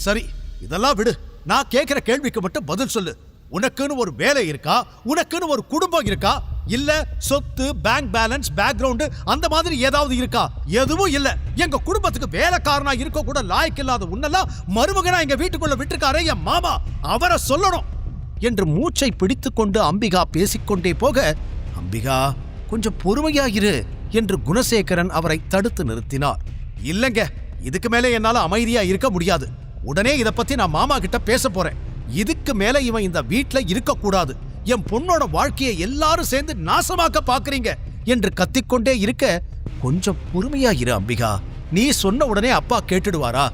சரி, இதெல்லாம் விடு. நான் கேட்கிற கேள்விக்கு மட்டும் பதில் சொல்லு. உனக்குன்னு ஒரு வேலை இருக்கா? உனக்குன்னு ஒரு குடும்பம் இருக்கா? இல்ல சொத்து, பேங்க் பேலன்ஸ், பேக்ரவுண்ட் அந்த மாதிரி ஏதாவது இருக்கா? எதுவும் இல்ல. எங்க குடும்பத்துக்கு வேலைக்காரனா இருக்க கூட லாயக்கு இல்லாத உன்னெல்லாம் மருமகனா எங்க வீட்டுக்குள்ள விட்டுருக்காரே என் மாமா, அவரை சொல்லணும் என்று மூச்சை பிடித்துக்கொண்டு அம்பிகா பேசிக்கொண்டே போக, அம்பிகா கொஞ்சம் பொறுமையாயிரு என்று குணசேகரன் அவரை தடுத்து நிறுத்தினார். இல்லங்க, இதுக்கு மேல என்னால அமைதியா இருக்க முடியாது. உடனே இத பத்தி நான் மாமா கிட்ட பேச போறேன். இதுக்கு மேல இவன் இந்த வீட்ல இருக்க கூடாது. என் பொண்ணோட வாழ்க்கையை எல்லாரும் சேர்ந்து நாசமாக்க பாக்குறீங்க என்று கத்திக்கொண்டே இருக்க, கொஞ்சம் பொறுமையா இரு அம்பிகா. நீ சொன்ன உடனே அப்பா கேட்டுடுவாரா?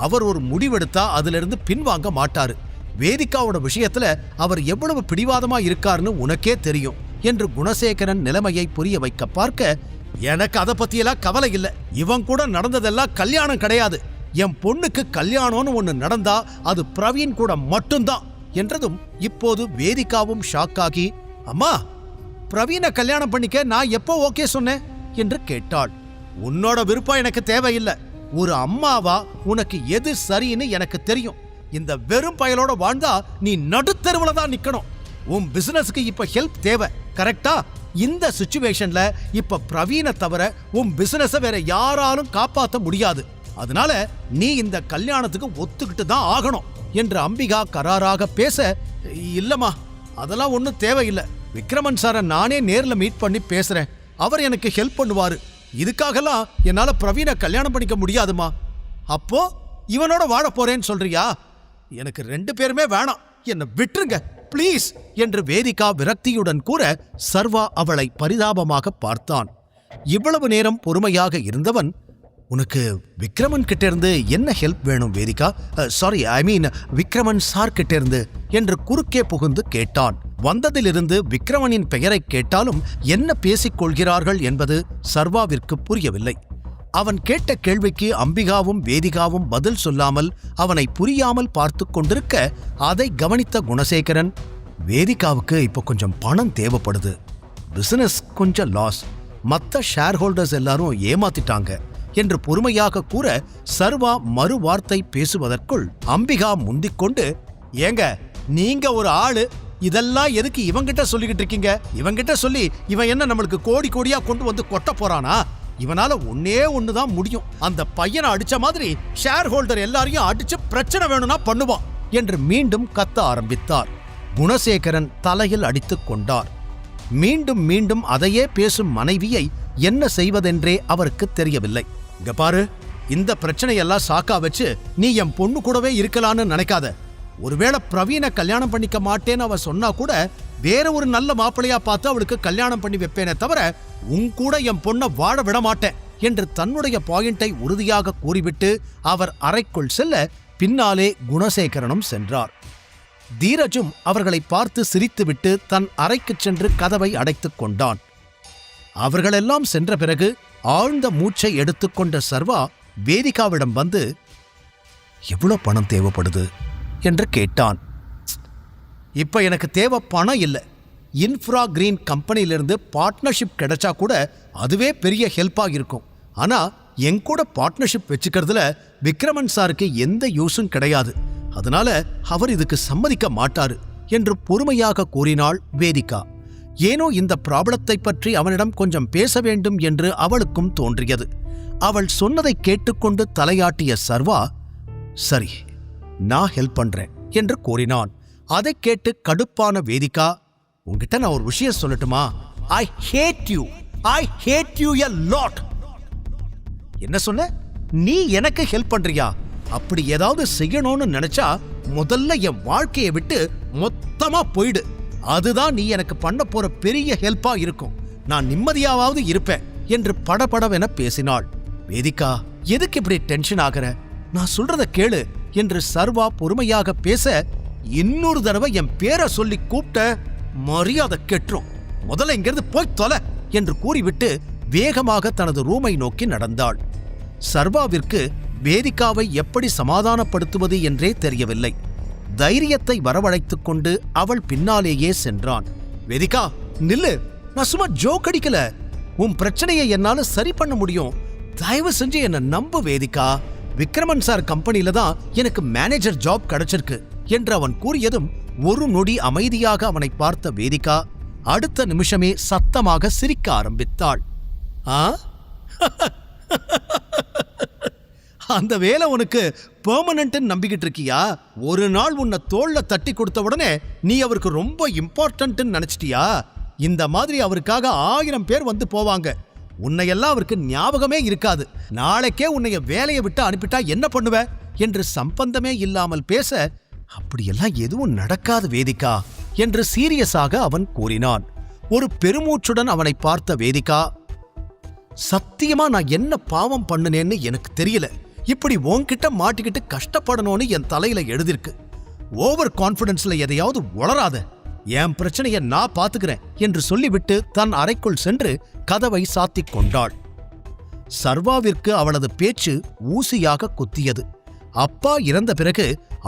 அவர் ஒரு முடிவெடுத்தா அதுல இருந்து பின்வாங்க மாட்டாரு. வேதிகாவோட விஷயத்துல அவர் எவ்வளவு பிடிவாதமா இருக்காருன்னு உனக்கே தெரியும் என்று குணசேகரன் நிலைமையை புரிய வைக்க பார்க்க, எனக்கு அதை பத்தியெல்லாம் கவலை இல்லை. இவன் கூட நடந்ததெல்லாம் கல்யாணம் கிடையாது. என் பொண்ணுக்கு கல்யாணம்னு ஒண்ணு நடந்தா அது பிரவீன் கூட மட்டும்தான் என்றதும் இப்போது வேதிகாவும் ஷாக்காகி, அம்மா, பிரவீனை கல்யாணம் பண்ணிக்க நான் எப்போ ஓகே சொன்னேன் என்று கேட்டாள். உன்னோட விருப்பம் எனக்கு தேவையில்லை. ஒரு அம்மாவா உனக்கு எது சரின்னு எனக்கு தெரியும். இந்த வெறும் பயலோட வாழ்ந்தா நீ நடுத்தெருவுல தான் நிக்கணும். உன் பிசினஸ்க்கு இப்ப ஹெல்ப் தேவை, கரெக்டா? இந்த சிச்சுவேஷன்ல இப்ப பிரவீனை தவிர உன் பிசினஸ வேற யாராலும் காப்பாற்ற முடியாது. அதனால நீ இந்த கல்யாணத்துக்கு ஒத்துக்கிட்டு தான் ஆகணும் என்று அம்பிகா கராராக பேச, இல்லம்மா, அதெல்லாம் ஒன்றும் தேவையில்லை. விக்ரமன் சாரை நானே நேர்ல மீட் பண்ணி பேசுறேன். அவர் எனக்கு ஹெல்ப் பண்ணுவாரு. இதுக்காகலாம் என்னால பிரவீனை கல்யாணம் பண்ணிக்க முடியாதுமா. அப்போ இவனோட வாழ போறேன்னு சொல்றியா? எனக்கு 2 பேருமே வேணாம், என்னை விட்டுருங்க பிளீஸ் என்று வேதிகா விரக்தியுடன் கூற, சர்வா அவளை பரிதாபமாக பார்த்தான். இவ்வளவு நேரம் பொறுமையாக இருந்தவன், உனக்கு விக்ரமன் கிட்ட இருந்து என்ன ஹெல்ப் வேணும் வேதிகா? சாரி, ஐ மீன் விக்ரமன் சார் கிட்ட இருந்து என்று குறுக்கே புகுந்து கேட்டான். வந்ததிலிருந்து விக்ரமனின் பெயரை கேட்டாலும் என்ன பேசிக் கொள்கிறார்கள் என்பது சர்வாவிற்கு புரியவில்லை. அவன் கேட்ட கேள்விக்கு அம்பிகாவும் வேதிகாவும் பதில் சொல்லாமல் அவனை புரியாமல் பார்த்து கொண்டிருக்க, அதை கவனித்த குணசேகரன், வேதிகாவுக்கு இப்போ கொஞ்சம் பணம் தேவைப்படுது. பிசினஸ் கொஞ்சம் லாஸ். மற்ற ஷேர் ஹோல்டர்ஸ் எல்லாரும் ஏமாத்திட்டாங்க என்று பொறுமையாக கூற, சர்வா மறு வார்த்தை பேசுவதற்குள் அம்பிகா முந்திக்கொண்டு, ஏங்க, நீங்க ஒரு ஆளு, இதெல்லாம் எதுக்கு இவங்கிட்ட சொல்லிக்கிட்டு இருக்கீங்க? இவங்கிட்ட சொல்லி இவன் என்ன நம்மளுக்கு கோடி கோடியா கொண்டு வந்து கொட்ட போறானா? இவனால ஒன்னே ஒண்ணுதான் முடியும். அந்த பையனை அடிச்ச மாதிரி ஷேர் ஹோல்டர் எல்லாரையும் அடிச்சு பிரச்சனை வேணும்னா பண்ணுவான் என்று மீண்டும் கத்த ஆரம்பித்தார். குணசேகரன் தலையில் அடித்துக் கொண்டார். மீண்டும் மீண்டும் அதையே பேசும் மனைவியை என்ன செய்வதென்றே அவருக்கு தெரியவில்லை. இங்க பாரு, இந்த பிரச்சனையெல்லாம் சாக்கா வச்சு நீ என் பொண்ணு கூடவே இருக்கலான்னு நினைக்காத. ஒருவேளை பிரவீனை கல்யாணம் பண்ணிக்க மாட்டேன்னு அவ சொன்னா கூட வேற ஒரு நல்ல மாப்பிளையா பார்த்து அவளுக்கு கல்யாணம் பண்ணி வைப்பேனே தவிர உன் கூட என் பொண்ணை வாழ விட மாட்டேன் என்று தன்னுடைய பாயிண்டை உறுதியாக கூறிவிட்டு அவர் அறைக்குள் செல்ல, பின்னாலே குணசேகரனும் சென்றார். தீரஜும் அவர்களை பார்த்து சிரித்துவிட்டு தன் அறைக்கு சென்று கதவை அடைத்துக் கொண்டான். அவர்களெல்லாம் சென்ற பிறகு ஆழ்ந்த மூச்சை எடுத்துக்கொண்ட சர்வா வேதிகாவிடம் வந்து, எவ்வளவு பணம் தேவைப்படுது என்று கேட்டான். இப்ப எனக்கு தேவை பணம் இல்லை. இன்ஃப்ரா கிரீன் கம்பெனியிலிருந்து பார்ட்னர்ஷிப் கிடைச்சா கூட அதுவே பெரிய ஹெல்ப்பாக இருக்கும். ஆனா என் கூட பார்ட்னர்ஷிப் வச்சுக்கிறதுல விக்ரமன் சாருக்கு எந்த யூஸும் கிடையாது. அதனால அவர் இதுக்கு சம்மதிக்க மாட்டாரு என்று பொறுமையாக கூறினாள் வேதிகா. ஏனோ இந்த ப்ராப்ளத்தை பற்றி அவனிடம் கொஞ்சம் பேச வேண்டும் என்று அவளுக்கும் தோன்றியது. அவள் சொன்னதை கேட்டுக்கொண்டு தலையாட்டிய சர்வா, சரி, நான் ஹெல்ப் பண்றேன் என்று கூறினான். அதை கேட்டு கடுப்பான வேதிகா, உன்கிட்ட நான் ஒரு விஷயம் சொல்லட்டுமா? ஐ ஹேட் யூ எ லாட். என்ன சொன்ன? நீ எனக்கு ஹெல்ப் பண்றியா? அப்படி ஏதாவது செய்யணும்னு நினைச்சா முதல்ல என் வாழ்க்கையை விட்டு மொத்தமா போயிடு. அதுதான் நீ எனக்கு பண்ண போற பெரிய ஹெல்ப்பா இருக்கும். நான் நிம்மதியாவது இருப்பேன் என்று படபடவென பேசினாள். வேதிகா, எதுக்கு இப்படி டென்ஷன் ஆகிற? நான் சொல்றத கேளு என்று சர்வா பொறுமையாக பேச, இன்னொரு தடவை என் பேரை சொல்லி கூப்பிட்ட மரியாதை கெட்டுரும். முதல்ல இங்கிருந்து போய் தொலை என்று கூறிவிட்டு வேகமாக தனது ரூமை நோக்கி நடந்தாள். சர்வாவிற்கு வேதிகாவை எப்படி சமாதானப்படுத்துவது என்றே தெரியவில்லை. தைரியத்தை வரவழைத்துக் கொண்டு அவள் பின்னாலேயே சென்றான். வேதிகா, நில்லு, நான் சும்மா ஜோக் அடிக்கல. உன் பிரச்சனையை என்னால சரி பண்ண முடியும். தயவு செஞ்சு என்ன நம்பு வேதிகா. விக்ரமன் சார் கம்பெனில தான் எனக்கு மேனேஜர் ஜாப் கிடைச்சிருக்கு என்று அவன் கூறியதும் ஒரு நொடி அமைதியாக அவனை பார்த்த வேதிகா அடுத்த நிமிஷமே சத்தமாக சிரிக்க ஆரம்பித்தாள். ஆ அந்த வேலை உனக்கு பெர்மனன்ட் நம்பிக்கிட்டு இருக்கியா? ஒரு நாள் உன்னை தோள்ல தட்டி கொடுத்த உடனே நீ அவருக்கு ரொம்ப இம்பார்ட்டன்ட் நினைச்சிட்டியா? இந்த மாதிரி அவருக்காக 1000 பேர் வந்து போவாங்க. உன்னையெல்லாம் அவருக்கு ஞாபகமே இருக்காது. நாளைக்கே உன்னைய வேலையை விட்டு அனுப்பிட்டா என்ன பண்ணுவ என்று சம்பந்தமே இல்லாமல் பேச, அப்படியெல்லாம் எதுவும் நடக்காது வேதிகா என்று சீரியஸாக அவன் கூறினான். ஒரு பெருமூச்சுடன் அவனை பார்த்த வேதிகா, சத்தியமா நான் என்ன பாவம் பண்ணுனேன்னு எனக்கு தெரியல. இப்படி உன்கிட்ட மாட்டிக்கிட்டு கஷ்டப்படணும்னு என் தலையில எழுதிருக்கு. ஓவர் கான்பிடன்ஸ்ல எதையாவது உளராத. என் பிரச்சனையை நான் பாத்துக்கிறேன் என்று சொல்லிவிட்டு தன் அறைக்குள் சென்று கதவை சாத்திக் கொண்டாள். சர்வாவிற்கு அவளது பேச்சு ஊசியாக குத்தியது. அப்பா இறந்த பிறகு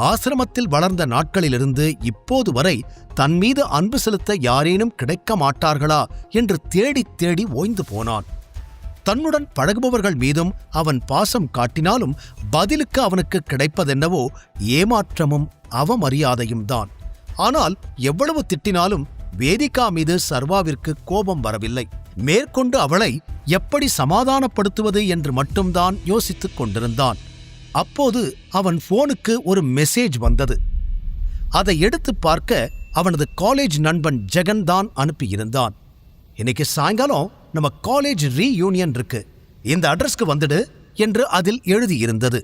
ஆசிரமத்தில் வளர்ந்த நாட்களிலிருந்து இப்போது வரை தன் மீது அன்பு செலுத்த யாரேனும் கிடைக்க மாட்டார்களா என்று தேடி தேடி ஓய்ந்து போனான். தன்னுடன் பழகுபவர்கள் மீதும் அவன் பாசம் காட்டினாலும் பதிலுக்கு அவனுக்கு கிடைப்பதென்னவோ ஏமாற்றமும் அவமரியாதையும் தான். ஆனால் எவ்வளவு திட்டினாலும் வேதிகா மீது சர்வாவிற்கு கோபம் வரவில்லை. மேற்கொண்டு அவளை எப்படி சமாதானப்படுத்துவது என்று மட்டும்தான் யோசித்துக் கொண்டிருந்தான். அப்போது அவன் போனுக்கு ஒரு மெசேஜ் வந்தது. அதை எடுத்து பார்க்க அவனது காலேஜ் நண்பன் ஜெகன் தான் அனுப்பியிருந்தான். இன்னைக்கு சாயங்காலம் நம்ம காலேஜ் ரீயூனியன் இருக்கு, இந்த அட்ரஸ்க்கு வந்துடு என்று அதில் எழுதியிருந்தது.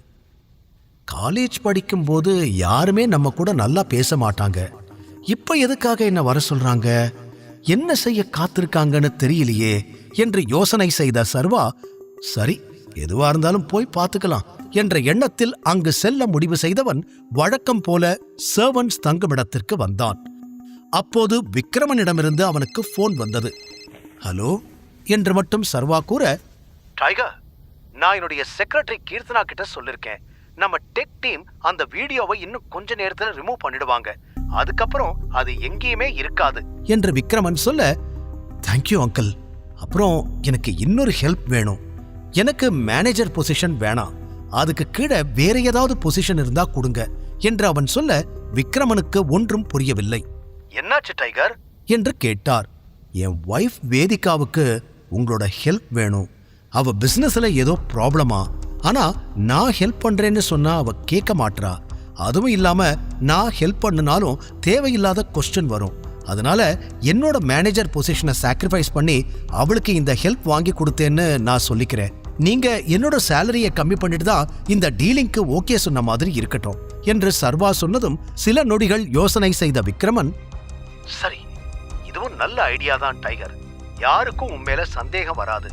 காலேஜ் படிக்கும்போது யாருமே நம்ம கூட நல்லா பேச மாட்டாங்க. இப்ப எதுக்காக என்ன வர சொல்றாங்க? என்ன செய்ய காத்திருக்காங்கன்னு தெரியலையே என்று யோசனை செய்த சர்வா, சரி எதுவா இருந்தாலும் போய் பார்த்துக்கலாம் என்ற எண்ணத்தில் அங்கு செல்ல முடிவு செய்தவன் வழக்கம் போல சர்வன்ஸ் தங்குமிடத்திற்கு வந்தான். அப்போது விக்ரமனிடமிருந்து அவனுக்கு போன் வந்தது. ஹலோ என்று மட்டும் சர்வா கூற, டைகர், நான் என்னுடைய செக்ரட்டரி கீர்த்தனா கிட்ட சொல்லிருக்கேன். நம்ம டெக் டீம் அந்த வீடியோவை இன்னும் கொஞ்ச நேரத்துல ரிமூவ் பண்ணிடுவாங்க. அதுக்கப்புறம் அது எங்கேயுமே இருக்காது என்று விக்ரமன் சொல்ல, தேங்க்யூ அங்கிள். அப்புறம் எனக்கு இன்னொரு ஹெல்ப் வேணும். எனக்கு மேனேஜர் பொசிஷன் வேணாம், அதுக்கு கீழே வேற ஏதாவது பொசிஷன் இருந்தா கொடுங்க என்று அவன் சொல்ல, விக்ரமனுக்கு ஒன்றும் புரியவில்லை. என்னாச்சு டைகர் என்று கேட்டார். என் வைஃப் வேதிகாவுக்கு உங்களோட ஹெல்ப் வேணும். அவ பிசினஸ்ல ஏதோ ப்ராப்ளமா, ஆனா நான் ஹெல்ப் பண்றேன்னு சொன்னா அவ கேட்க மாட்றா. அதுவும் இல்லாம நான் ஹெல்ப் பண்ணினாலும் தேவையில்லாத கொஸ்டின் வரும். அதனால என்னோட மேனேஜர் பொசிஷனை சாக்ரிஃபைஸ் பண்ணி அவளுக்கு இந்த ஹெல்ப் வாங்கி கொடுத்தேன்னு நான் சொல்லிக்கிறேன். நீங்க என்னோட சேலரியை கம்மி பண்ணிட்டு தான் இந்த டீலிங்க்கு ஓகே சொன்ன மாதிரி இருக்கட்டும் என்று சர்வா சொன்னதும் சில நொடிகள் யோசனை செய்த விக்ரமன், சரி இதுவும் நல்ல ஐடியா தான் டைகர். யாருக்கும் உன் மேல சந்தேகம் வராது.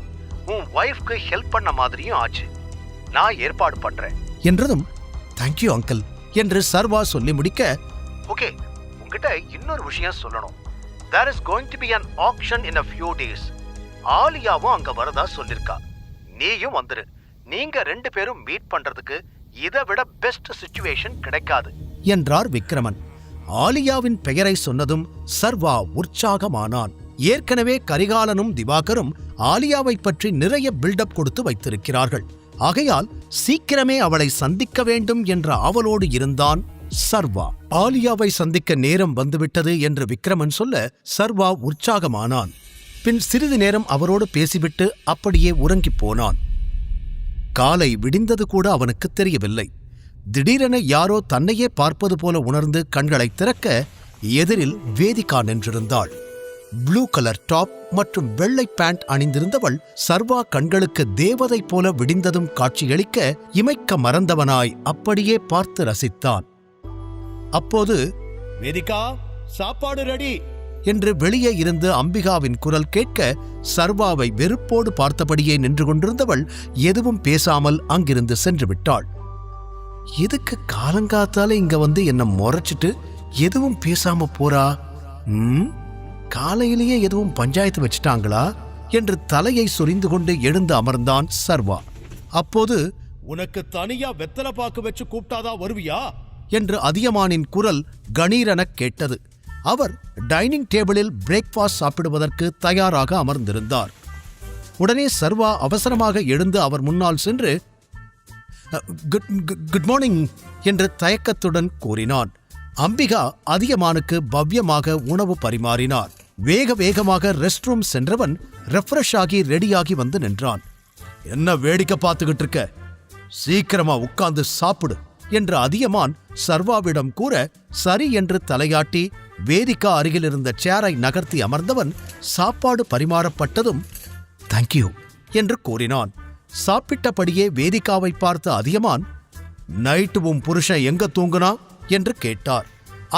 உன் வைஃப்க்கு ஹெல்ப் பண்ண மாதிரியும் ஆச்சு. நான் ஏற்பாடு பண்றேன் என்றதும், தேங்க்யூ அங்கிள் என்று சர்வா சொல்லி முடிக்க, ஓகே உங்ககிட்ட இன்னொரு விஷயம் சொல்லணும். There is going to be an auction in a few days. ஆலியாவும் அங்க வரதா சொல்லிருக்கா. நீயும் வந்துரு. நீங்க 2 பேரும் மீட் பண்றதுக்கு இதை விட பெஸ்ட் சிச்சுவேஷன் கிடைக்காது என்றார் விக்ரமன். ஆலியாவின் பெயரை சொன்னதும் சர்வா உற்சாகமானான். ஏற்கனவே கரிகாலனும் திவாகரும் ஆலியாவை பற்றி நிறைய பில்டப் கொடுத்து வைத்திருக்கிறார்கள். ஆகையால் சீக்கிரமே அவளை சந்திக்க வேண்டும் என்ற ஆவலோடு இருந்தான் சர்வா. ஆலியாவை சந்திக்க நேரம் வந்துவிட்டது என்று விக்ரமன் சொல்ல சர்வா உற்சாகமானான். பின் சிறிது நேரம் அவரோடு பேசிவிட்டு அப்படியே உறங்கிப் போனான். காலை விடிந்தது கூட அவனுக்கு தெரியவில்லை. திடீரென யாரோ தன்னையே பார்ப்பது போல உணர்ந்து கண்களை திறக்க எதிரில் வேதிகா நின்றிருந்தாள். ப்ளூ கலர் டாப் மற்றும் வெள்ளை பேண்ட் அணிந்திருந்தவள் சர்வா கண்களுக்கு தேவதை போல விடிந்ததும் காட்சியளிக்க இமைக்க மறந்தவனாய் அப்படியே பார்த்து ரசித்தான். அப்போது, வேதிகா சாப்பாடு ரெடி என்று வெளியே இருந்து அம்பிகாவின் குரல் கேட்க சர்வாவை வெறுப்போடு பார்த்தபடியே நின்று கொண்டிருந்தவள் எதுவும் பேசாமல் அங்கிருந்து சென்று விட்டாள். எதுக்கு காலங்காத்தால இங்க வந்து என்ன முறைச்சிட்டு எதுவும் பேசாம போறா? காலையிலேயே எதுவும் பஞ்சாயத்து வச்சிட்டாங்களா என்று தலையை சொரிந்து கொண்டு எழுந்து அமர்ந்தான் சர்வா. அப்போது, உனக்கு தனியா வெத்தலை பாக்கு வச்சு கூப்பிட்டாதான் வருவியா என்று அதியமானின் குரல் கணீரெனக் கேட்டது. அவர் டைனிங் டேபிளில் பிரேக்ஃபாஸ்ட் சாப்பிடுவதற்கு தயாராக அமர்ந்திருந்தார். உடனே சர்வா அவசரமாக எழுந்து அவர் முன்னால் சென்று, குட் மார்னிங் என்று தயக்கத்துடன் கூறினான். அம்பிகா அதியமானுக்கு பவ்யமாக உணவு பரிமாறினார். வேக வேகமாக ரெஸ்ட் ரூம் சென்றவன் ரெஃப்ரெஷ் ஆகி ரெடியாகி வந்து நின்றான். என்ன வேடிக்கை பார்த்துக்கிட்டு இருக்க? சீக்கிரமா உட்கார்ந்து சாப்பிடு என்று அதியமான் சர்வாவிடம் கூற சரி என்று தலையாட்டி வேதிகா அருகில் இருந்த சேரை நகர்த்தி அமர்ந்தவன் சாப்பாடு பரிமாறப்பட்டதும் தேங்க்யூ என்று கூறினான். சாப்பிட்டபடியே வேதிகாவை பார்த்த அதியமான், நைட்டு உன் புருஷன் எங்க தூங்குனா என்று கேட்டார்.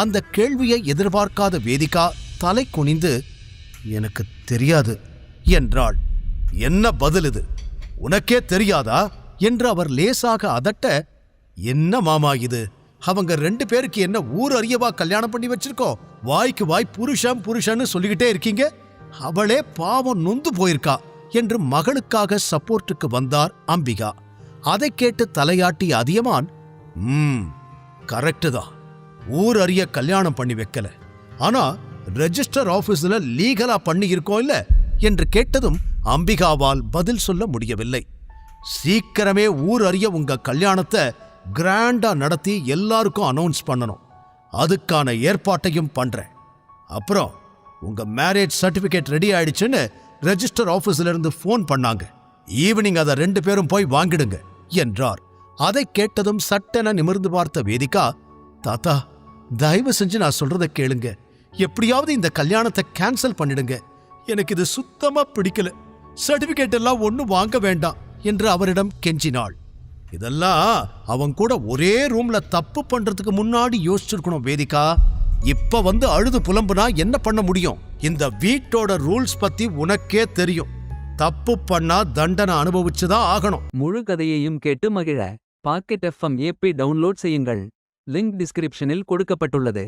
அந்த கேள்வியை எதிர்பார்க்காத வேதிகா தலை குனிந்து, எனக்கு தெரியாது என்றாள். என்ன பதில் இது? உனக்கே தெரியாதா என்று அவர் லேசாக அதட்ட, என்ன மாமா இது? அவங்க 2 பேருக்கு என்ன ஊர் அறியவா கல்யாணம் பண்ணி வச்சிருக்கோம்? வாய்க்கு வாய் புருஷன் புருஷன்னு சொல்லிக்கிட்டே இருக்கீங்க. அவளே பாவம் நொந்து போயிருக்கா என்று மகளுக்காக சப்போர்ட்டுக்கு வந்தார் அம்பிகா. அதை கேட்டு தலையாட்டி அதியமான், கரெக்டு தான், ஊர் அறிய கல்யாணம் பண்ணி வைக்கல, ஆனா ரெஜிஸ்டர் ஆபீஸ்ல லீகலா பண்ணி இருக்கோம் இல்ல என்று கேட்டதும் அம்பிகாவால் பதில் சொல்ல முடியவில்லை. சீக்கிரமே ஊர் அறிய உங்க கல்யாணத்தை கிராண்டா நடத்தி எல்லாருக்கும் அனௌன்ஸ் பண்ணணும். அதுக்கான ஏற்பாட்டையும் பண்றேன். அப்புறம் உங்க மேரேஜ் சர்டிபிகேட் ரெடி ஆயிடுச்சுன்னு ரெஜிஸ்டர் ஆபீஸ்ல இருந்து போன் பண்ணாங்க. ஈவினிங் அதை 2 பேரும் போய் வாங்கிடுங்க என்றார். அதை கேட்டதும் சட்டென நிமிர்ந்து பார்த்த வேதிகா, தாத்தா தயவு செஞ்சு நான் சொல்றதை கேளுங்க, எப்படியாவது இந்த கல்யாணத்தை கேன்சல் பண்ணிடுங்க. எனக்கு இது சுத்தமா பிடிக்கல. சர்டிபிகேட் எல்லாம் ஒன்னும் வாங்க வேண்டாம் என்று அவரிடம் கெஞ்சினாள். இதெல்லாம் அவன் கூட ஒரே ரூம்ல தப்பு பண்றதுக்கு முன்னாடி யோசிச்சிருக்கணும் வேதிகா. இப்ப வந்து அழுது புலம்புனா என்ன பண்ண முடியும்? இந்த வீட்டோட ரூல்ஸ் பத்தி உனக்கே தெரியும். தப்பு பண்ணா தண்டனை அனுபவிச்சுதான் ஆகணும். முழு கதையையும் கேட்டு மகிழ பாக்கெட் FM APP டவுன்லோட் செய்யுங்கள். லிங்க் டிஸ்கிரிப்ஷனில் கொடுக்கப்பட்டுள்ளது.